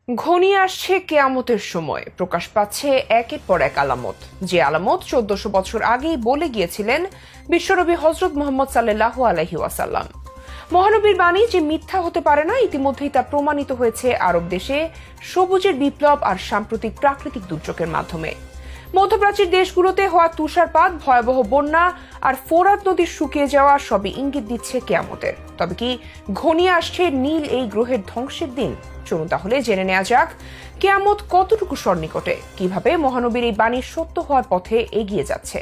ঘনিয়ে আসছে কেয়ামতের সময়, প্রকাশ পাচ্ছে একের পর এক আলামত। যে আলামত 1400 বছর আগেই বলে গিয়েছিলেন বিশ্বনবী হযরত মুহাম্মদ সাল্লাল্লাহু আলাইহি ওয়াসাল্লাম। মহানবীর বাণী যে মিথ্যা হতে পারে না, ইতিমধ্যেই তা প্রমাণিত হয়েছে আরব দেশে সবুজের বিপ্লব আর সাম্প্রতিক প্রাকৃতিক দুর্যোগের মাধ্যমে। মধ্যপ্রাচ্যের দেশগুলোতে হওয়া তুষারপাত, ভয়াবহ বন্যা আর ফোরাত নদীর শুকিয়ে যাওয়া সবই ইঙ্গিত দিচ্ছে কেয়ামতের। তবে কি ঘনিয়ে আসছে নীল এই গ্রহের ধ্বংসের দিন? চলুন তাহলে জেনে নেওয়া যাক কেয়ামত কতটুকু সন্নিকটে, কিভাবে মহানবীর এই বাণী সত্য হওয়ার পথে এগিয়ে যাচ্ছে।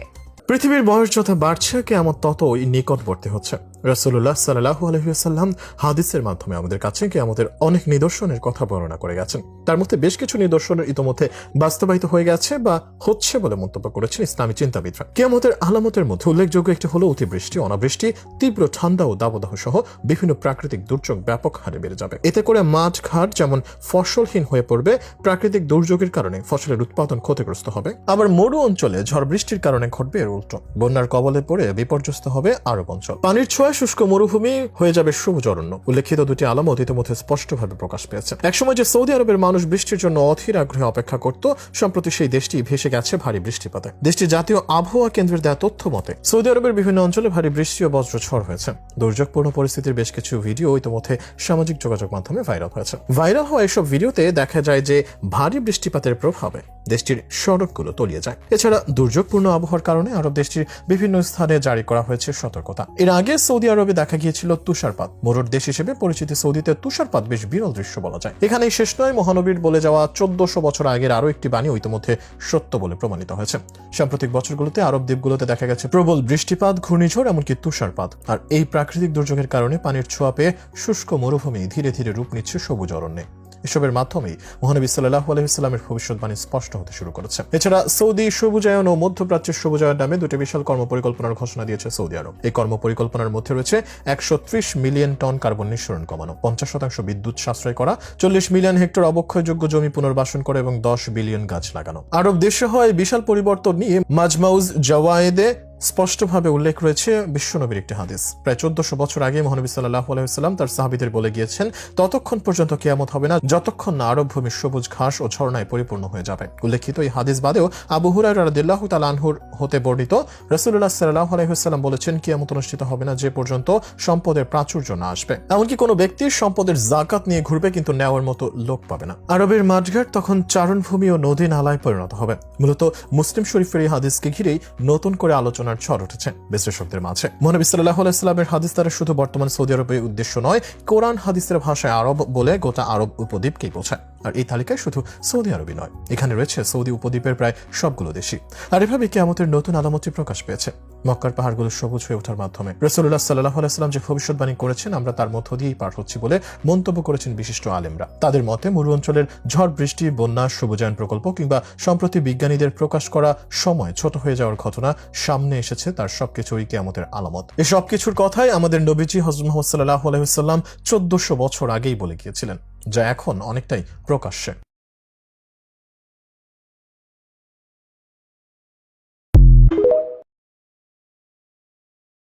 পৃথিবীর বয়স যত বাড়ছে কেয়ামত ততই নিকটবর্তী হচ্ছে। রাসূলুল্লাহ সাল্লাল্লাহু আলাইহি ওয়াসাল্লাম হাদিসের মাধ্যমে আমাদের কাছে কিয়ামতের অনেক নিদর্শনের কথা বর্ণনা করে গেছেন। তার মধ্যে বেশ কিছু নিদর্শন ইতোমধ্যে বাস্তবায়িত হয়ে গেছে বা হচ্ছে বলে মন্তব্য করেছেন ইসলামী চিন্তাবিদরা। কিয়ামতের আলামতের মধ্যে উল্লেখযোগ্য একটি হলো অতিবৃষ্টি, অনাবৃষ্টি, তীব্র ঠান্ডা ও দাবদাহ সহ বিভিন্ন প্রাকৃতিক দুর্যোগ ব্যাপক হারে বেড়ে যাবে। এতে করে মাঠ ঘাট যেমন ফসলহীন হয়ে পড়বে, প্রাকৃতিক দুর্যোগের কারণে ফসলের উৎপাদন ক্ষতিগ্রস্ত হবে। আবার মরু অঞ্চলে ঝড় বৃষ্টির কারণে ঘটবে এর উল্টো, বন্যার কবলে পড়ে বিপর্যস্ত হবে আরব অঞ্চল। পানির ছোঁয়ায় শুষ্ক মরুভূমি হয়ে যাবে সবুজ অরণ্য। উল্লেখিত দুটি আলামত ইতিমধ্যে স্পষ্টভাবে প্রকাশ পেয়েছে। একসময় যে সৌদি আরবের মানুষ বৃষ্টির জন্য অধীর আগ্রহে অপেক্ষা করত, সম্প্রতি সেই দেশটি ভেসে গেছে ভারী বৃষ্টিপাতে। দেশটির জাতীয় আবহাওয়া কেন্দ্রের দেওয়া তথ্য মতে সৌদি আরবের বিভিন্ন অঞ্চলে ভারী বৃষ্টি ও বজ্রঝড় হয়েছে। দুর্যোগপূর্ণ পরিস্থিতির বেশ কিছু ভিডিও ইতিমধ্যে সামাজিক যোগাযোগ মাধ্যমে ভাইরাল হয়েছে। ভাইরাল হওয়া এসব ভিডিওতে দেখা যায় যে ভারী বৃষ্টিপাতের প্রভাবে দেশটির সড়কগুলো তলিয়ে যায়। এছাড়া দুর্যোগপূর্ণ আবহাওয়ার কারণে আরব দেশটির বিভিন্ন স্থানে জারি করা হয়েছে সতর্কতা। এর আগে সৌদি আরবে দেখা গিয়েছিল তুষারপাত। মরুর দেশ হিসেবে পরিচিত সৌদিতে তুষারপাত বেশ বিরল দৃশ্য বলা যায়। এখানেই শেষ নয়, মহানবীর বলে যাওয়া 1400 বছর আগের আরো একটি বাণী ইতিমধ্যে সত্য বলে প্রমাণিত হয়েছে। সাম্প্রতিক বছরগুলোতে আরব দ্বীপগুলোতে দেখা গেছে প্রবল বৃষ্টিপাত, ঘূর্ণিঝড়, এমনকি তুষারপাত। আর এই প্রাকৃতিক দুর্যোগের কারণে পানির ছোঁয়া পেয়ে শুষ্ক মরুভূমি ধীরে ধীরে রূপ নিচ্ছে সবুজ অরণ্যে। এসবের মাধ্যমেই মহানবী সাল্লাল্লাহু আলাইহি ওয়াসাল্লামের ভবিষ্যৎবাণী স্পষ্ট হতে শুরু করেছে। এছাড়া সৌদি সবুজায়ন ও মধ্যপ্রাচ্যের সবুজায়ন নামে দুটি বিশাল কর্মপরিকল্পনার ঘোষণা দিয়েছে সৌদি আরব। এই কর্মপরিকল্পনার মধ্যে রয়েছে 130 মিলিয়ন টন কার্বন নিঃসরণ কমানো, 50% বিদ্যুৎ সাশ্রয় করা, 40 মিলিয়ন হেক্টর অবক্ষয়যোগ্য জমি পুনর্বাসন করা এবং 10 বিলিয়ন গাছ লাগানো। আরব দেশে হয় বিশাল পরিবর্তন নিয়ে মাজমাউজ জাওয়ায়েদে স্পষ্টভাবে উল্লেখ রয়েছে বিশ্বনবীর একটি হাদিস। প্রায় 1400 বছর আগে মহানবী সাল্লাল্লাহু আলাইহি ওয়াসাল্লাম তার সাহাবীদের বলে গিয়েছেন, ততক্ষণ পর্যন্ত কিয়ামত হবে না যতক্ষণ না আরব ভূমি সবুজ ঘাস ও ঝর্ণায় পরিপূর্ণ হয়ে যাবে। উল্লেখিত এই হাদিস বাদেও আবু হুরায়রা রাদিয়াল্লাহু তাআলা আনহুর হতে বর্ণিত রাসূলুল্লাহ সাল্লাল্লাহু আলাইহি ওয়াসাল্লাম বলেছেন, কিয়ামত অনুষ্ঠিত হবে না যে পর্যন্ত সম্পদের প্রাচুর্য না আসবে। এমনকি কোনো ব্যক্তির সম্পদের যাকাত নিয়ে ঘুরবে কিন্তু নেওয়ার মতো লোক পাবে না। আরবের মাঠঘাট তখন চারণভূমি ও নদী নালায় পরিণত হবে। মূলত মুসলিম শরীফের এই হাদিসকে ঘিরেই নতুন করে আলোচনার ঝড় উঠেছে বিশ্লেষকদের মাঝে। মহানবী সাল্লাল্লাহু আলাইহি ওয়াসাল্লামের হাদিস দ্বারা শুধু বর্তমান সৌদি আরবের উদ্দেশ্য নয়, কোরআন হাদিসের ভাষায় আরব বলে গোটা আরব উপদ্বীপকেই বোঝায়। আর এই তালিকায় শুধু সৌদি আরবই নয়, এখানে রয়েছে সৌদি উপদ্বীপের প্রায় সবগুলো দেশই। আর এভাবে কিয়ামতের নতুন আলামতটি প্রকাশ পেয়েছে মক্কার পাহাড়গুলো সবুজ হয়ে ওঠার মাধ্যমে। রাসূলুল্লাহ সাল্লাল্লাহু আলাইহি ওয়াসাল্লাম যে ভবিষ্যৎবাণী করেছেন, আমরা তার মধ্য দিয়েই পার হচ্ছি বলে মন্তব্য করেছেন বিশিষ্ট আলেমরা। তাদের মতে মরু অঞ্চলের ঝড় বৃষ্টি, বন্যা, সবুজায়ন প্রকল্প কিংবা সম্প্রতি বিজ্ঞানীদের প্রকাশ করা সময় ছোট হয়ে যাওয়ার ঘটনা সামনে এসেছে, তার সবকিছুই কিয়ামতের আলামত। এই সবকিছুর কথাই আমাদের নবীজি হযরত মুহাম্মদ সাল্লাল্লাহু আলাইহি ওয়াসাল্লাম 1400 বছর আগেই বলে গিয়েছিলেন, যা এখন অনেকটাই প্রকাশ্যে।